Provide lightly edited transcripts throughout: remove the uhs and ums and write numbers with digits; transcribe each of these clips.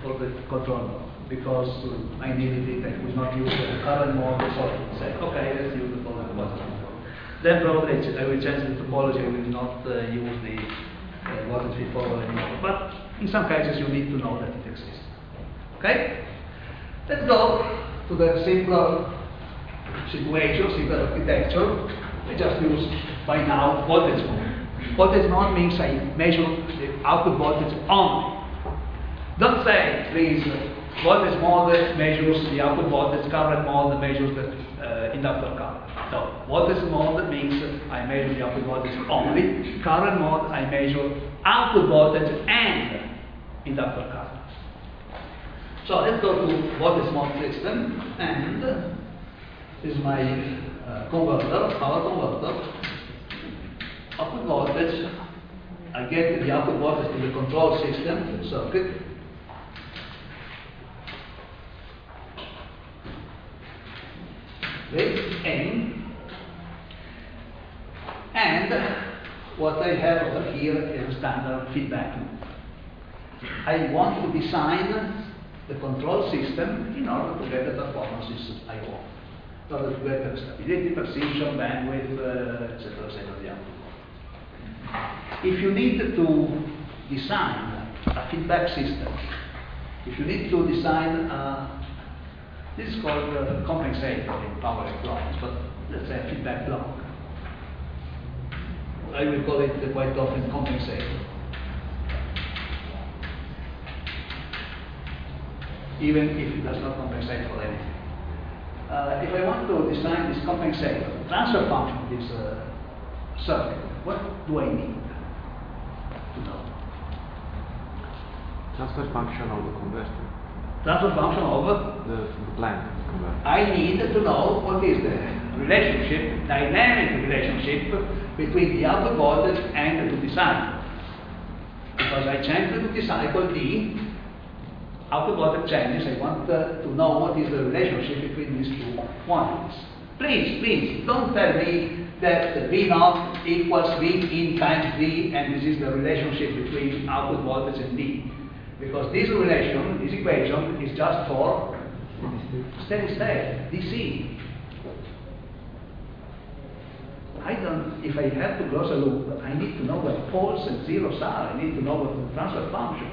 for the control mode because I needed it. I could not use the current mode, so I said, okay, let's use the voltage mode. Then probably I will change the topology. I will not use the voltage feed forward anymore. But in some cases, you need to know that it exists. Okay? Let's go to the simpler situation, simpler architecture. I just use by now voltage mode. Voltage mode means I measure the output voltage only. Don't say, please, voltage mode measures the output voltage, current mode measures the inductor current. So, voltage mode means I measure the output voltage only. Current mode, I measure output voltage and inductor current. So, let's go to voltage mode system, and this is my converter, power converter. Output voltage, I get the output voltage to the control system circuit. N. And what I have over here is a standard feedback loop. I want to design the control system in order to get the performances I want. In order to get the stability, precision, bandwidth, etc., the output. If you need to design a feedback system, if you need to design this is called a compensator in power electronics, but let's say a feedback block. I will call it quite often compensator. Even if it does not compensate for anything. If I want to design this compensator, transfer function of this circuit, what do I need to know? Transfer function of the converter. Transfer function of the plant converter. I need to know what is the relationship, dynamic relationship between the output voltage and the duty cycle. Because I change the duty cycle D, output voltage changes, I want to know what is the relationship between these two quantities. Please, don't tell me that V naught equals V in times D and this is the relationship between output voltage and D. Because this relation, this equation, is just for steady state, DC. If I have to close a loop, I need to know what poles and zeros are. I need to know what the transfer function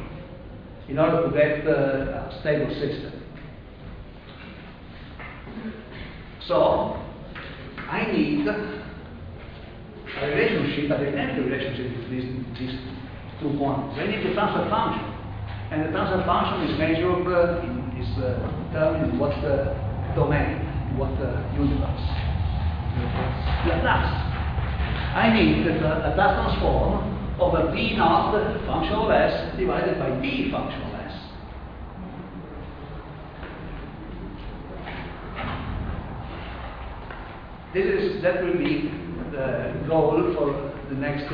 in order to get a stable system. So, I need a relationship, a dynamic relationship between these two quantities. I need the transfer function. And the transfer function is measured is determined in what domain, in what universe. Laplace. I need the Laplace transform over V naught function of S divided by D function of S. That will be the goal for the next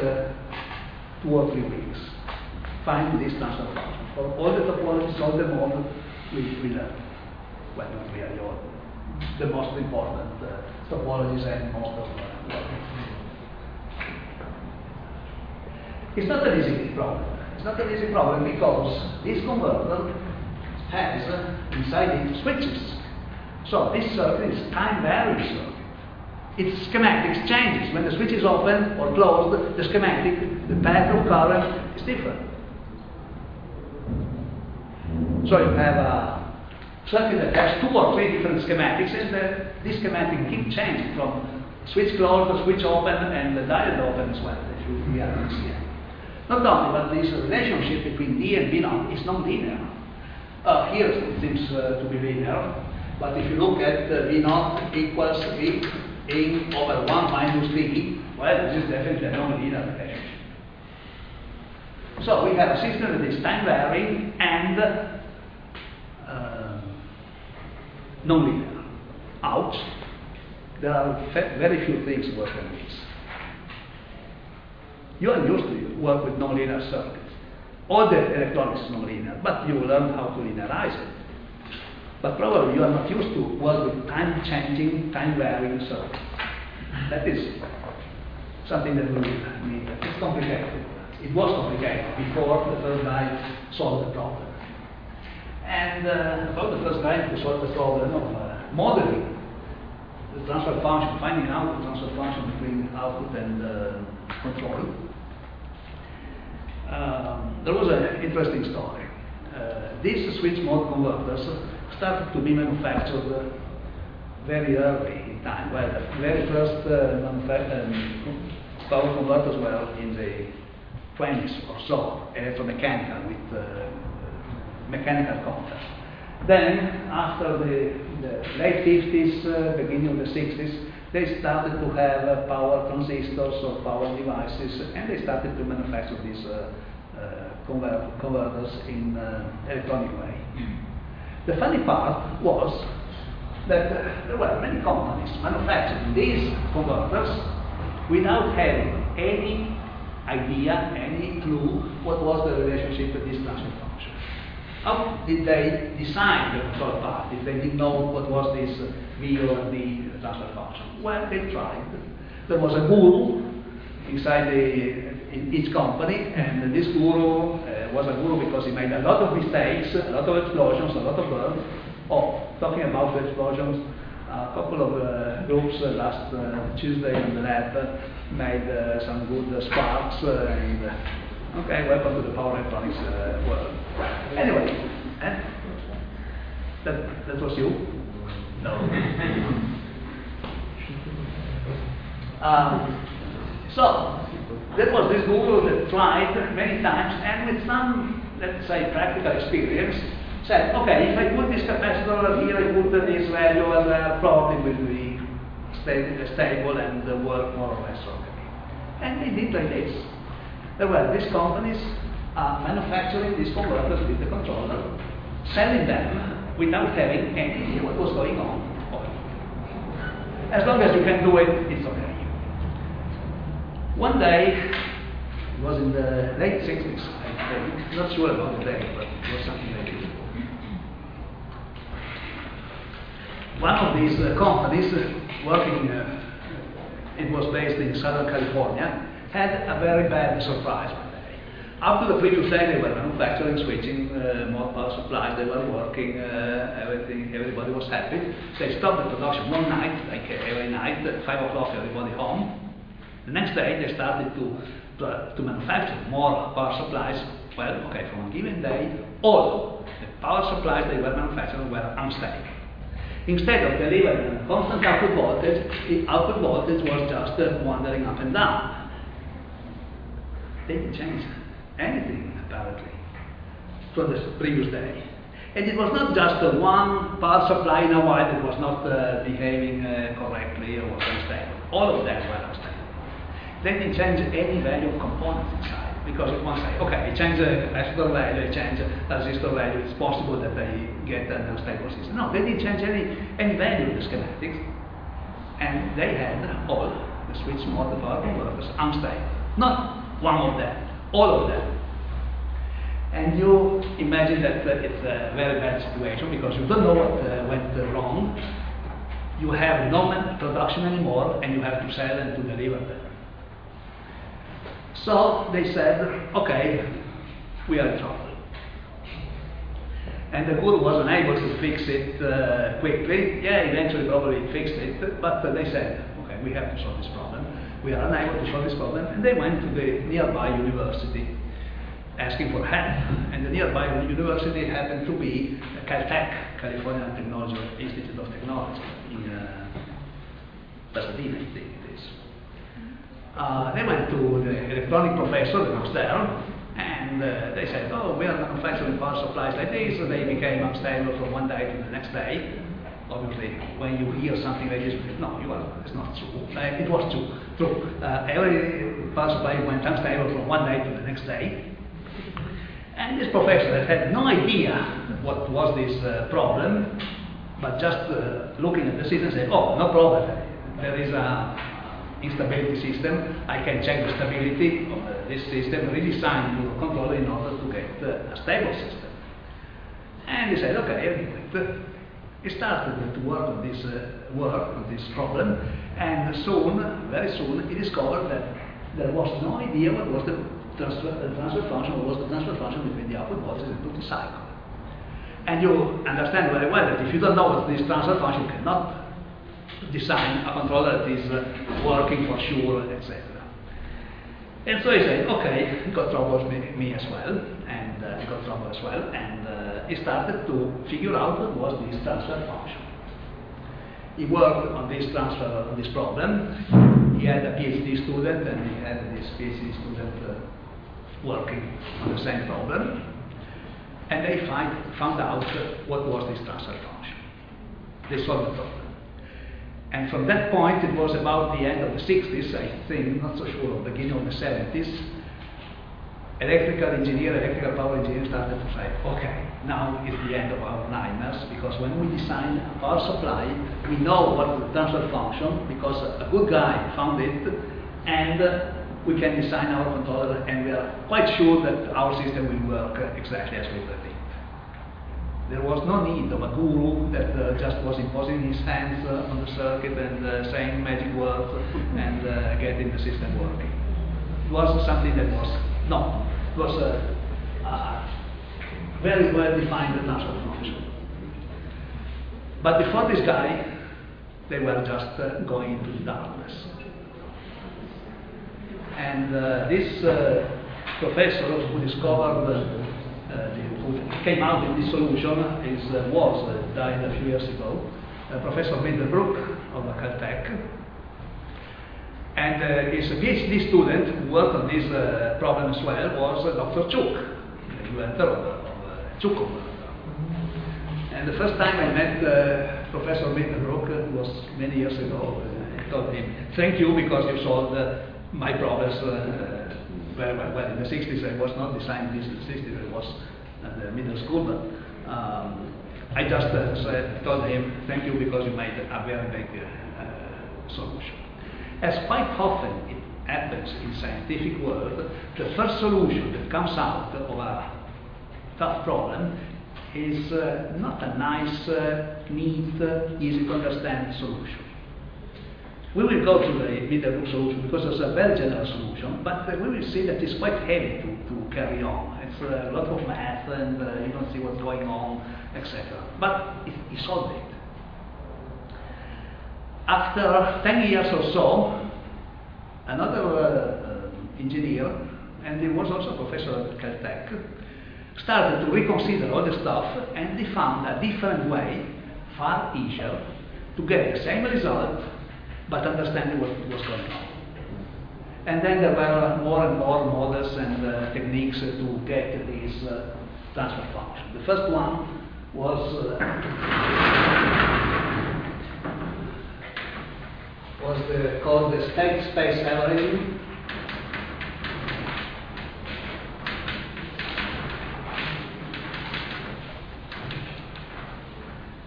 2 or 3 weeks. Find this transfer function. For all the topologies, all the models, we learn. Well, not really all. The most important topologies and most of It's not an easy problem. It's not an easy problem because this converter has inside it switches. So this circuit is time-varying circuit. Its schematics changes. When the switch is open or closed, the schematic, the path of current is different. So you have a circuit that has 2 or 3 different schematics, and this schematic keeps changing from switch closed to switch open and the diode open as well, if you see it. Not only, but this relationship between D and V naught is non-linear. Here it seems to be linear, but if you look at V naught equals V in over 1 minus V, well, this is definitely a non-linear relationship. So we have a system that is time-varying and non-linear. Ouch. There are very few things work on this. You are used to work with non-linear circuits. All the electronics is non-linear, but you learn how to linearize it. But probably you are not used to work with time-changing, time-varying circuits. That is something that we need. It's complicated. It was complicated before the first guy solved the problem. And about the first guy to solve the problem of modeling the transfer function, finding out the transfer function between output and control. There was an interesting story. These switch mode converters started to be manufactured very early in time. Well, the very first power converters were in the 20s or so, electromechanical with mechanical contacts. Then, after the late 50s, beginning of the 60s, they started to have power transistors or power devices, and they started to manufacture these converters in electronic way. The funny part was that there were many companies manufacturing these converters without having any idea, any clue what was the relationship with this transfer function. How did they design the control part if they didn't know what was this V or D transfer function? Well, they tried. There was a guru inside in each company, and this guru was a guru because he made a lot of mistakes, a lot of explosions, a lot of burns. Oh, talking about the explosions, a couple of groups last Tuesday in the lab made some good sparks. Okay, welcome to the power electronics world. Anyway, that was you? No. So, that was this guru that tried many times, and with some, let's say, practical experience, said, okay, if I put this capacitor here, I put this value, and probably will be stable and work more or less okay. And they did like this. There were these companies manufacturing these converters with the controller, selling them without having any idea what was going on. As long as you can do it, it's okay. One day, it was in the late 60s, I think, not sure about the day, but it was something like this. One of these companies working, it was based in Southern California, had a very bad surprise one day. Up to the previous day, they were manufacturing, switching, more power supplies, they were working, everybody was happy. They stopped the production one night, like every night, at 5 o'clock, everybody home. The next day, they started to manufacture more power supplies. Well, okay, from a given day, all the power supplies they were manufacturing were unstable. Instead of delivering a constant output voltage, the output voltage was just wandering up and down. They didn't change anything, apparently, from the previous day. And it was not just one power supply in a while that was not behaving correctly or was unstable. All of them were unstable. They didn't change any value of components inside, because it won't say, okay, I change the capacitor value, I change the resistor value, it's possible that I get an unstable system. No, they didn't change any value of the schematics, and they had all the switch mode power converters unstable. Not one of them, all of them. And you imagine that it's a very bad situation, because you don't know what went wrong. You have no production anymore, and you have to sell and to deliver them. So they said, okay, we are in trouble. And the guru was unable to fix it quickly. Yeah, eventually probably fixed it, but they said, okay, we have to solve this problem. We are unable to solve this problem. And they went to the nearby university asking for help. And the nearby university happened to be Caltech, California Technology Institute of Technology, in Pasadena, I think it is. They went to the electronic professor that was there, and they said, oh, we are manufacturing power supplies like this. So they became unstable from one day to the next day. Obviously, when you hear something like this, no, it's not true. It was true. Every power supply went unstable from one day to the next day. And this professor that had no idea what was this problem, but just looking at the system said, oh, no problem. There is a instability system. I can check the stability of this system, redesign your controller in order to get a stable system. And he said, okay, he started to work on this problem, and very soon, he discovered that there was no idea what was the transfer function, what was the transfer function between the output voltage and duty cycle. And you understand very well that if you don't know what this transfer function, you cannot design a controller that is working for sure, etc. And so he said, okay, he got trouble with me as well, and he got trouble as well, and he started to figure out what was this transfer function. He worked on this problem. He had a PhD student, and he had this PhD student working on the same problem, and they found out what was this transfer function. They solved the problem. And from that point, it was about the end of the 60s, I think, not so sure, beginning of the 70s, electrical power engineers started to say, okay, now is the end of our nightmares, because when we design a power supply, we know what the transfer function, because a good guy found it, and we can design our controller, and we are quite sure that our system will work exactly as we predict. There was no need of a guru that just was imposing his hands on the circuit and saying magic words and getting the system working. It was something that was not. It was a very well defined transfer function. But before this guy, they were just going into darkness. And this professor who discovered who came out with this solution died a few years ago, Professor Middlebrook of Caltech. And his PhD student who worked on this problem as well was Dr. Chuk, the inventor of Chuk. And the first time I met Professor Middlebrook was many years ago. I told him, thank you because you solved my problems very well. Well, in the 60s I was not designing this in the 60s, I was at the middle school, but I just told him, thank you because you made a very big solution. As quite often it happens in the scientific world, the first solution that comes out of a tough problem is not a nice, neat, easy to understand solution. We will go to the Middlebrook solution because it's a very general solution, but we will see that it's quite heavy to carry on. It's a lot of math and you don't see what's going on, etc. But he solved it. After 10 years or so, another engineer, and he was also a professor at Caltech, started to reconsider all the stuff, and they found a different way, far easier, to get the same result but understanding what was going on. And then there were more and more models and techniques to get this transfer function. The first one was called the state space averaging.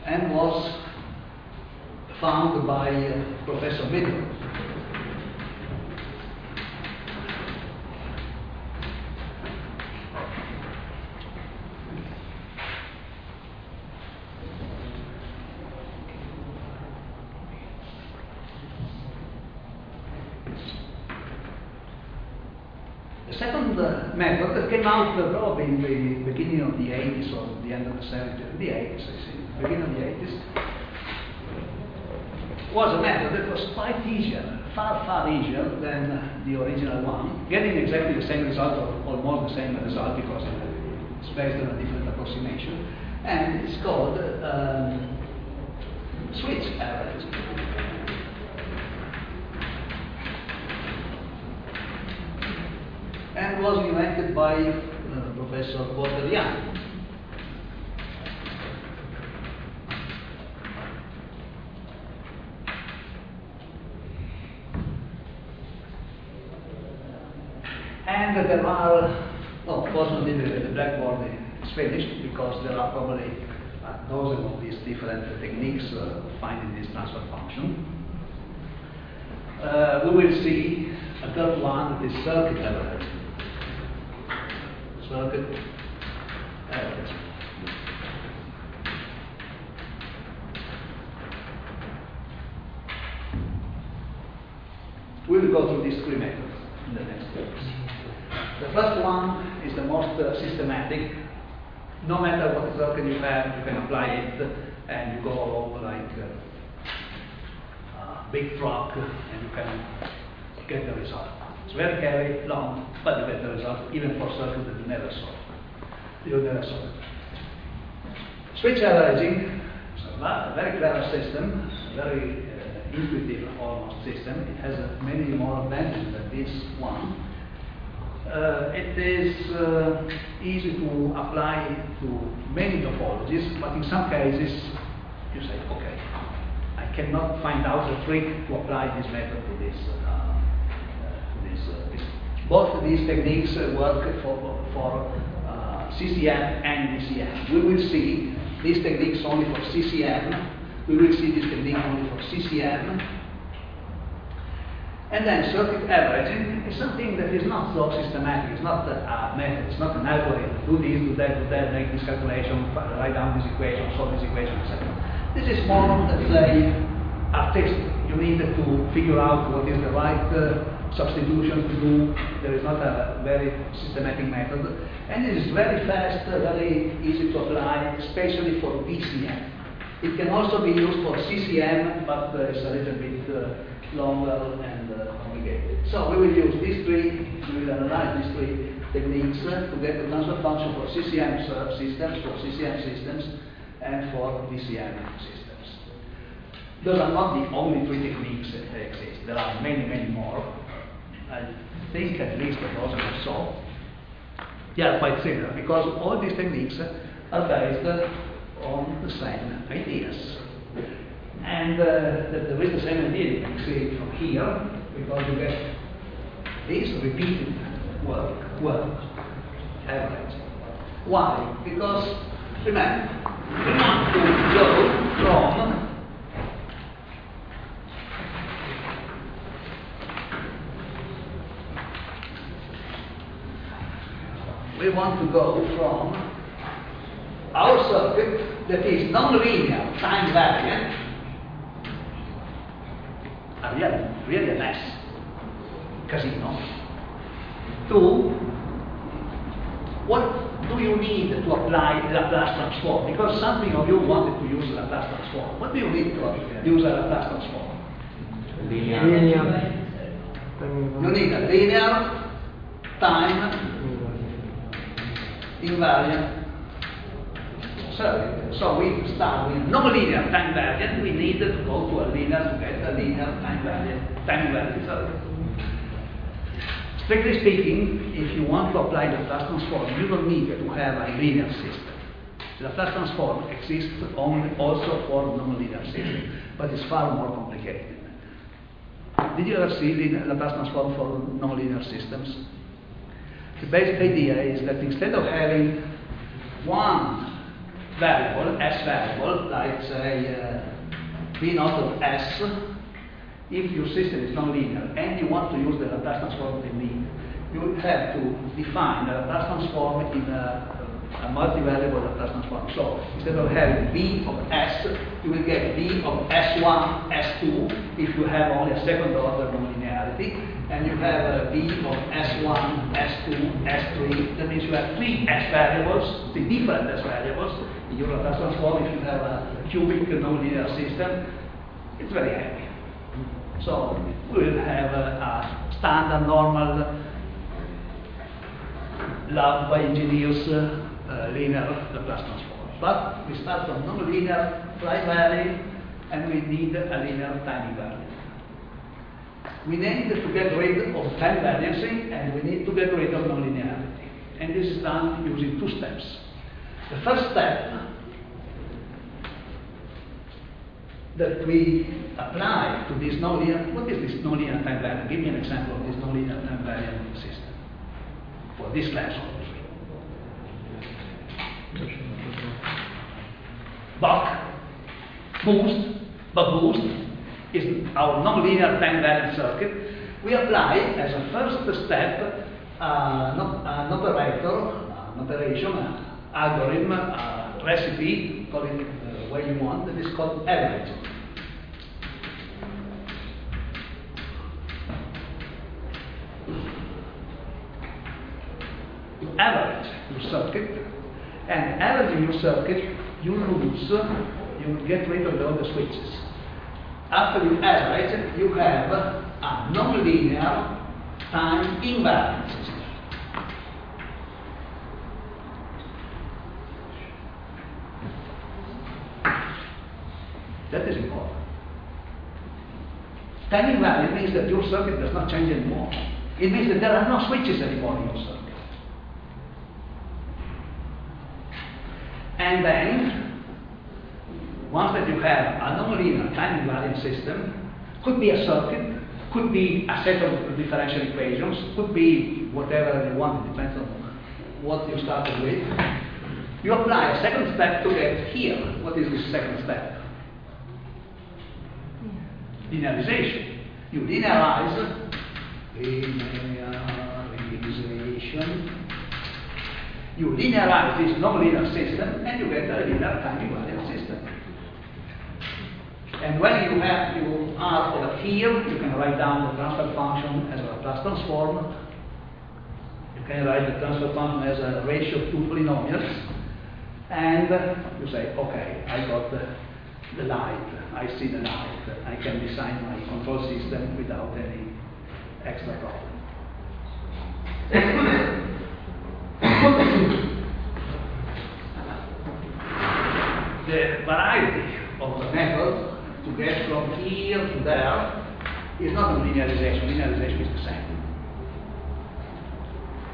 And was found by Professor Middle. The second method that came out probably in the beginning of the 80s or the end of the 70s, the 80s, I think, beginning of the 80s, was a method that was quite easier, far easier than the original one, getting exactly the same result or almost the same result because it's based on a different approximation, and it's called switch average. And was invented by Professor Walter. And there are, fortunately the blackboard is finished because there are probably a dozen of these different techniques of finding this transfer function. We will see a third one, the circuit average. Circuit average. We will go through these three methods in the next course. The first one is the most systematic, No matter what circuit you have, you can apply it, and you go along like a big truck, and you can get the result. It's very long, but you get the result, even for circuits that you never saw. Switch averaging is a very clever system, very intuitive almost system. It has many more advantages than this one. It is easy to apply to many topologies, but in some cases you say, okay, I cannot find out a trick to apply this method to this. Both these techniques work for CCM and DCM. We will see these techniques only for CCM. We will see this technique only for CCM. And then circuit averaging is something that is not so systematic. It's not a method. It's not an algorithm. Do this, do that, make this calculation, write down this equation, solve this equation, etc. This is more, let's say, artistic. You need to figure out what is the right substitution to do. There is not a very systematic method. And it is very fast, very easy to apply, especially for DCM. It can also be used for CCM, but it's a little bit longer and complicated. So we will use these three, we will analyze these three techniques to get the transfer function for CCM systems, and for DCM systems. Those are not the only three techniques that exist. There are many more. I think at least a dozen or so. They are quite similar because all these techniques are based on the same ideas. And there is the same idea, you can see it from here, because you get this repeated work average. Why? Because, remember, we want to go from our circuit that is non-linear, time variant, really a mess, casino, to what do you need to apply Laplace transform? Because something of you wanted to use Laplace transform. What do you need to use a Laplace transform? Linear. You need a linear time invariant circuit. So we start with non-linear time variant. We need to go to a linear to get a linear time invariant circuit. Strictly speaking, if you want to apply the Laplace transform, you don't need to have a linear system. The Laplace transform exists also for non-linear systems, but it's far more complicated. Did you ever see the Laplace transform for non-linear systems? The basic idea is that instead of having one variable, S variable, like say V naught of S, if your system is non-linear and you want to use the Laplace transform technique, you would have to define the Laplace transform in a multivariable Laplace transform. So instead of having V of S, you will get V of S1, S2 if you have only a second order nonlinearity, and you have V of S1, S2, S3. That means you have three S variables, three different S variables in your Laplace transform. If you have a cubic nonlinear system, it's very heavy. So we will have a standard, normal, loved by engineers linear Laplace transform. But we start from nonlinear primary, and we need a linear time invariant. We need to get rid of time variancy, and we need to get rid of nonlinearity. And this is done using two steps. The first step that we apply to this nonlinear, what is this nonlinear time variant? Give me an example of this nonlinear time variant system for this class, obviously. Boost is our nonlinear time variant circuit. We apply as a first step an operation, algorithm, recipe, call it the way you want, that is called average. Average your circuit, And averaging your circuit, you get rid of all the switches. After you average, you have a non-linear time invariant system. That is important. Time invariant means that your circuit does not change anymore. It means that there are no switches anymore in your circuit. And then, once that you have a non-linear time invariant system, could be a circuit, could be a set of differential equations, could be whatever you want, it depends on what you started with. You apply a second step to get here. What is this second step? Linearization. You linearize, linearization. You linearize this non-linear system and you get a linear time invariant system. And when you are over here, you can write down the transfer function as a Laplace transform. You can write the transfer function as a ratio of two polynomials. And you say, okay, I got the light, I see the light, I can design my control system without any extra problem. The variety of the method to get from here to there is not a linearization. Linearization is the same.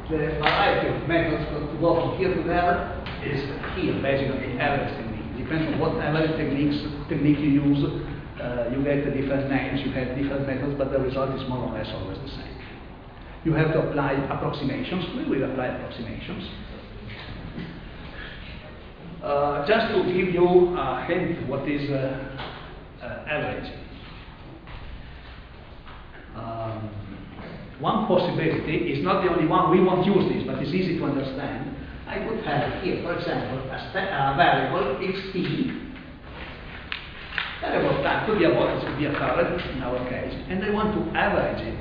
The variety of methods to go from here to there is here, basically, average technique. Depends on what average technique you use. You get different names, you have different methods, but the result is more or less always the same. You have to apply approximations. We will apply approximations. Just to give you a hint what is average. One possibility is not the only one, we won't use this, but it's easy to understand. I would have here, for example, a variable xt, variable time, could be a voltage, could be a current in our case, and I want to average it.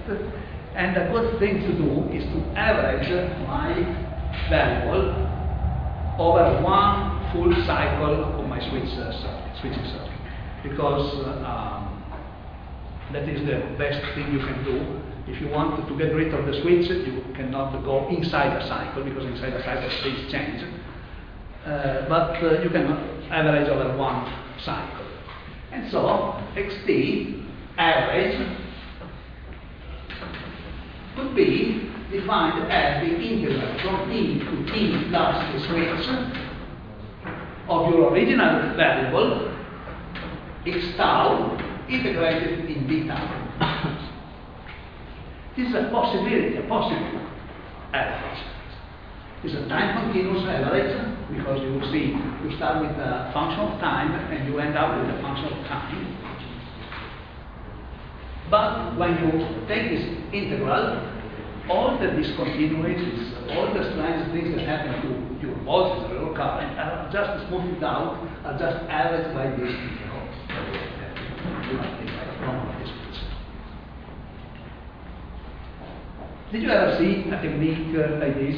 And a good thing to do is to average my variable over one full cycle of my switching circuit, because that is the best thing you can do. If you want to get rid of the switch, you cannot go inside a cycle, because inside a cycle things change. But you can average over one cycle. And so, xt, average, could be defined as the integral from t to t plus the switch of your original variable, x tau, integrated in d tau. This is a possibility, a possible average. It's a time continuous average, because you will see, you start with a function of time and you end up with a function of time. But when you take this integral, all the discontinuities, all the strange things that happen to your voltage or your current are just smoothed out, are just averaged by this integral. Did you ever see a technique like this?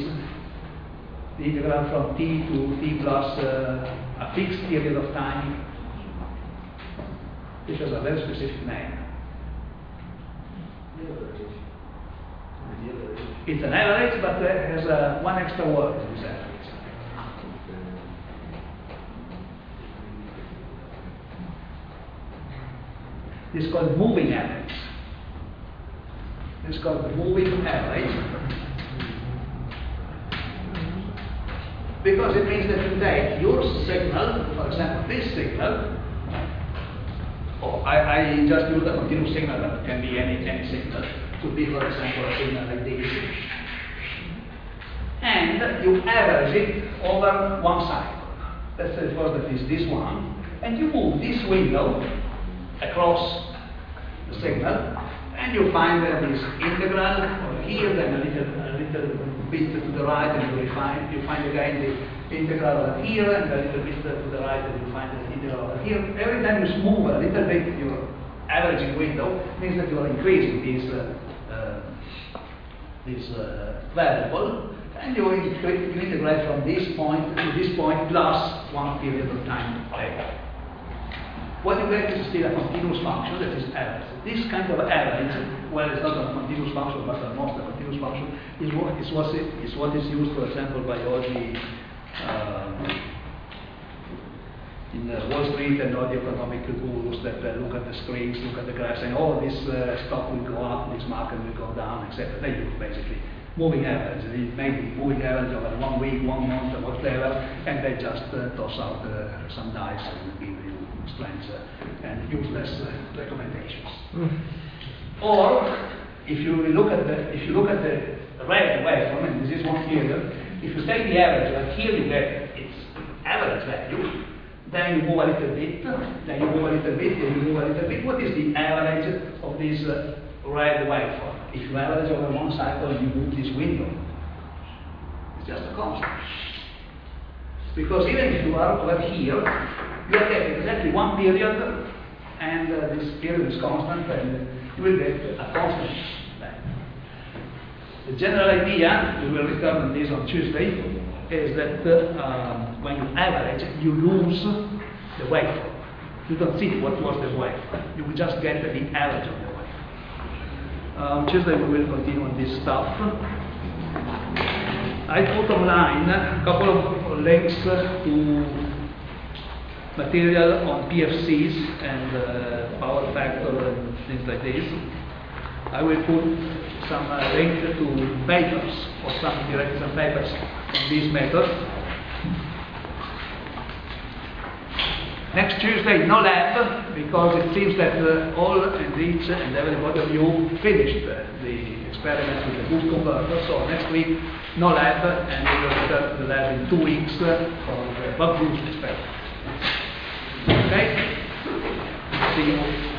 The integral from t to t plus a fixed period of time. This has a very specific name. It's an average, but it has one extra word in this average. This is called moving average. This is called the moving average, because it means that you take your signal, for example, this signal. I just use a continuous signal, but it can be any signal. It could be, for example, a signal like this. And you average it over one cycle. Let's say first that is this one. And you move this window across the signal, and you find this integral over here, then a little bit to the right, and you find again the integral over here, and a little bit to the right, and you find the integral over here. Every time you move a little bit your averaging window, means that you are increasing this variable, And you integrate from this point to this point plus one period of time later. What you get is still a continuous function that is average. This kind of average, well, it's not a continuous function, but almost a continuous function, is what is used, for example, by all the in Wall Street and all the economic gurus that look at the screens, look at the graphs, and all this stock will go up, this market will go down, etc. They use basically moving average. It may be moving average over 1 week, 1 month, or whatever, and they just toss out some dice and give you strange and useless recommendations. Or if you look at the red waveform, and this is one here, if you take the average, like here you get its average value, then you move a little bit, then you move a little bit, then you move a little bit. What is the average of this red waveform? If you average over one cycle, you move this window. It's just a constant. Because even if you are over here, you are getting exactly one period, and this period is constant, and you will get a constant value. The general idea, we will return on this on Tuesday, is that when you average, you lose the waveform. You don't see what was the waveform. You will just get the average of the waveform. On Tuesday, we will continue on this stuff. I put online a couple of links to material on PFCs and power factor and things like this. I will put some link to papers, or some direct some papers on this method. Next Tuesday, no lab, because it seems that all and each and everybody of you finished the experiment with the boost converter. So next week, no lab, and we will return to the lab in 2 weeks for the buck boost experiment. Okay? See you.